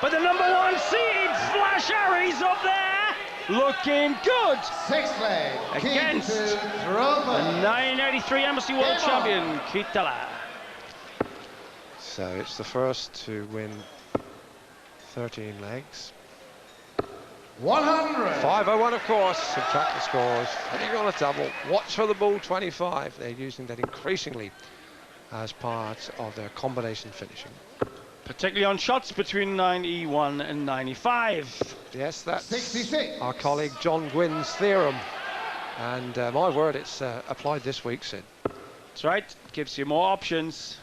But the #1 seed, Flash Harry's up there, looking good. Sixth leg. Against the 1983 Embassy World Champion, Keith Deller. So it's the first to win 13 legs. 100. 501, of course. Subtract the scores. Hitting on a double. Watch for the bull 25. They're using that increasingly as part of their combination finishing. Particularly on shots between 91 and 95. Yes, that's 66. our colleague John Gwynne's theorem. And my word, it's applied this week, Sid. That's right. Gives you more options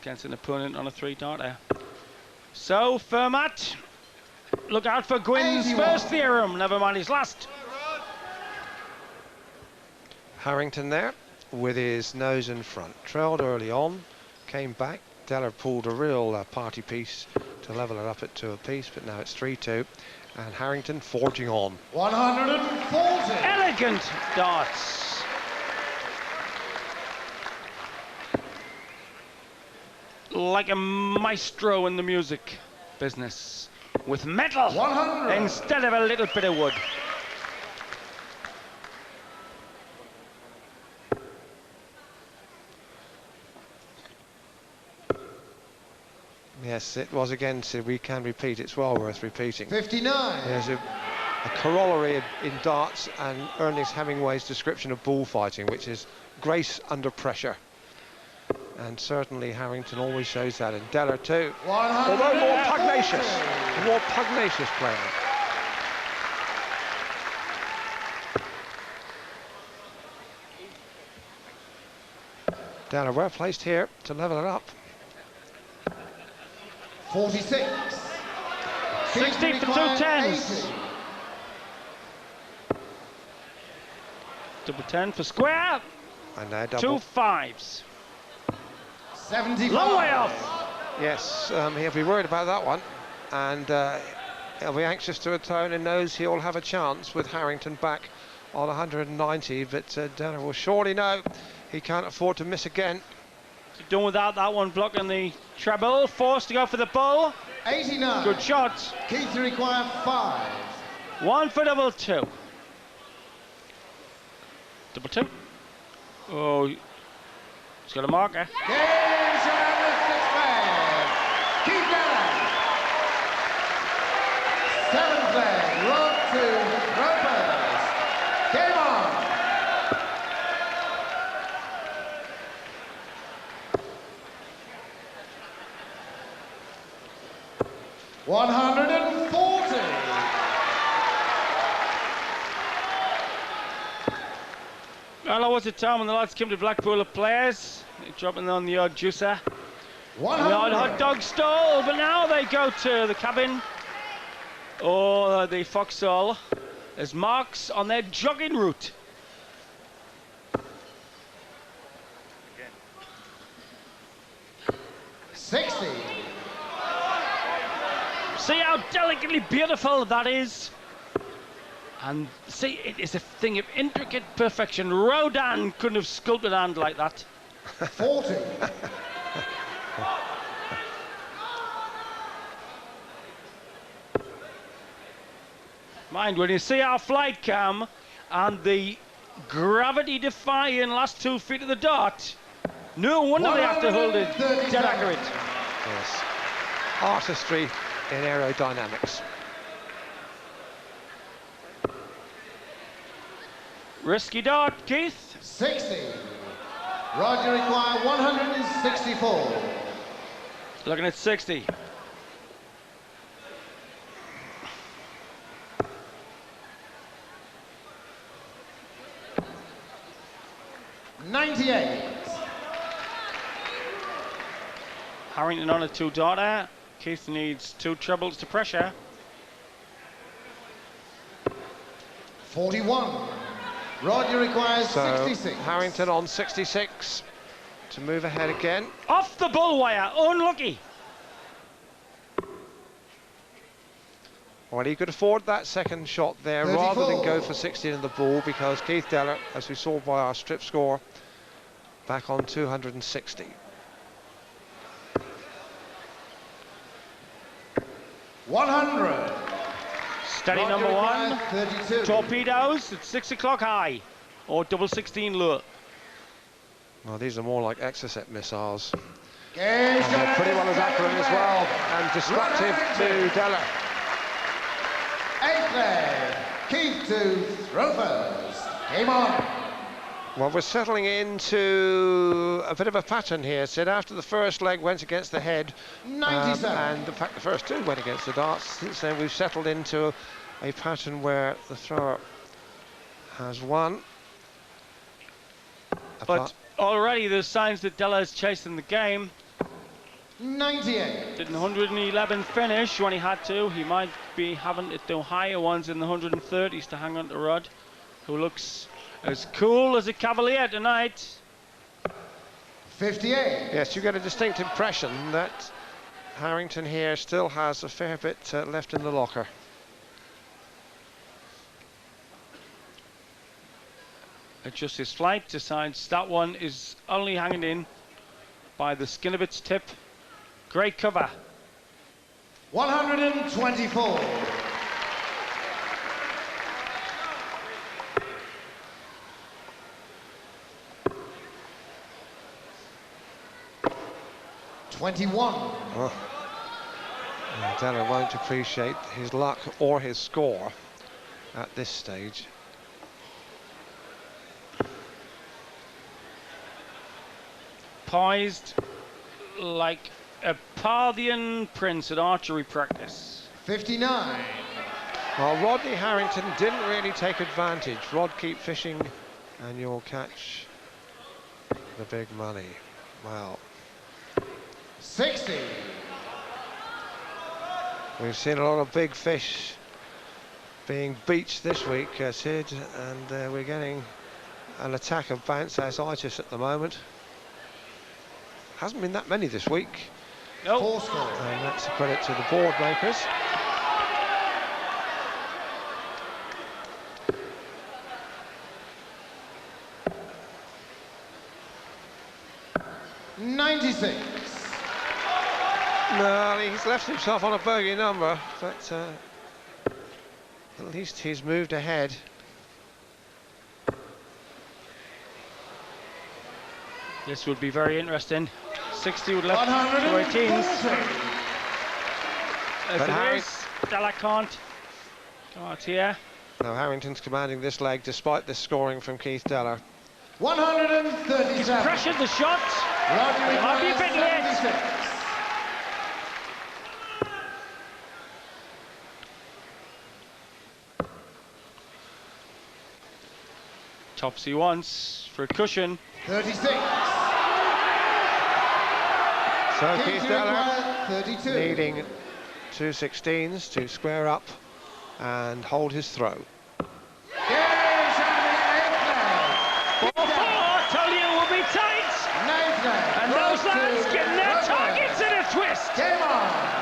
against an opponent on a 3-darter. So, Fermat, look out for Gwynne's 81. first theorem, never mind his last. Harrington there with his nose in front. Trailed early on, came back. Deller pulled a real party piece to level it up at 2 apiece, but now it's 3-2. And Harrington forging on. 140. Elegant darts. Like a maestro in the music business, with metal 100. instead of a little bit of wood. Yes, it was again, Sid. We can repeat. It's well worth repeating. 59. There's a corollary in darts and Ernest Hemingway's description of bullfighting, which is grace under pressure. And certainly Harrington always shows that, and Deller too. 140. Although more pugnacious player. Deller well placed here to level it up. 46. 60 for 2 10s. Double 10 for square. And now double. 2 5s. 75. Long way off. Yes, he'll be worried about that one, and he'll be anxious to atone and knows he'll have a chance with Harrington back on 190, but Deller will surely know he can't afford to miss again. Done without that one blocking the treble. Forced to go for the bull. 89. Good shot. Keith to require 5. 1 for double 2. Double 2. Oh, he's got a marker. Game shot the sixth leg. Keith Deller. Seventh leg. Rod to ropers. Game on. 140. Well, there was a time when the lads came to Blackpool of players, dropping on the odd juicer, the odd hot dog stall, but now they go to the cabin or the foxhole as marks on their jogging route. $60. See how delicately beautiful that is? And see, it is a thing of intricate perfection. Rodin couldn't have sculpted a hand like that. 40. Mind, when you see our flight cam and the gravity-defying last 2 feet of the dart, no wonder they have to hold it dead accurate. Yes, artistry in aerodynamics. Risky dart, Keith. 60. Roger require 164. Looking at 60. $98. Harrington on a 2-darter. Keith needs 2 trebles to pressure. 41. Roger requires So 66. Harrington on 66 to move ahead again. Off the bull wire, unlucky. Well, he could afford that second shot there rather than 34. go for 16 in the ball, because Keith Deller, as we saw by our strip score, back on 260. 100. Steady Roger number one. requires 32. Torpedoes at 6 o'clock high, or double 16 low. Well, these are more like Exocet missiles. Gauge And they're pretty well as seventh accurate as well, and destructive to Della. 8th leg. Keith to throw first. Game on. Well, we're settling into a bit of a pattern here, Sid. After the first leg went against the head, 97. and in fact the first two went against the darts, since then we've settled into a pattern where the thrower has won. But already there's signs that Della is chasing the game. 98. Did an 111 finish when he had to. He might be having to do higher ones in the 130s to hang on to Rod, who looks as cool as a Cavalier tonight. 58. Yes, you get a distinct impression that Harrington here still has a fair bit left in the locker. Adjusts his flight, decides that one is only hanging in by the skin of its tip. Great cover. 124. Oh. Della won't appreciate his luck or his score at this stage. Poised like a Parthian prince at archery practice. 59. Well, Rodney Harrington didn't really take advantage. Rod, keep fishing and you'll catch the big money. Well, 60. we've seen a lot of big fish being beached this week, Sid, and we're getting an attack of bounce-itis at the moment. Hasn't been that many this week. Nope. 4 score. And that's a credit to the board makers. No, he's left himself on a bogey number, but at least he's moved ahead. This would be very interesting. 60 would left to 18s. As But it is, Della can't go out here. Now Harrington's commanding this leg despite this scoring from Keith Della. 137. Pressured the shot. Roger It might be a bit late. 76. Topsy once for a cushion. 36. So Keith Della 32. needing 2 16s to square up and hold his throw. Oh, I tell you, it will be tight. And those lads getting their targets in a twist. Game on.